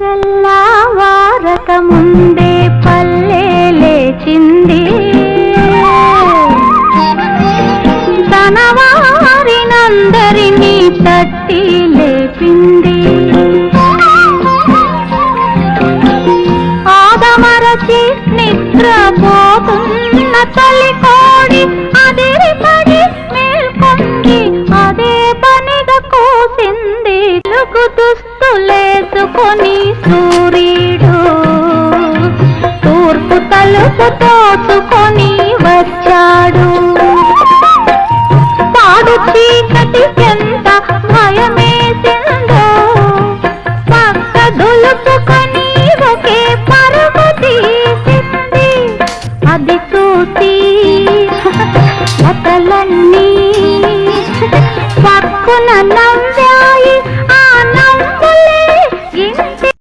తెల్లవారక ముందే పల్లె లేచింది, తన వారినందరినీ తట్టి లేపింది. ఆదమరచి నిద్రపోతున్న తల్లి కోడి అదిరిపడి మేల్కొంది, అదే పనిగా కూసింది. తెలుగు దుస్తులేసుకొని సూర్యుడు తూర్పు తలుపు తోచుకొని వచ్చాడు. పాడు చీకటి ఎంత భయమేసిందో, పక్క దులుపుకొని ఒకే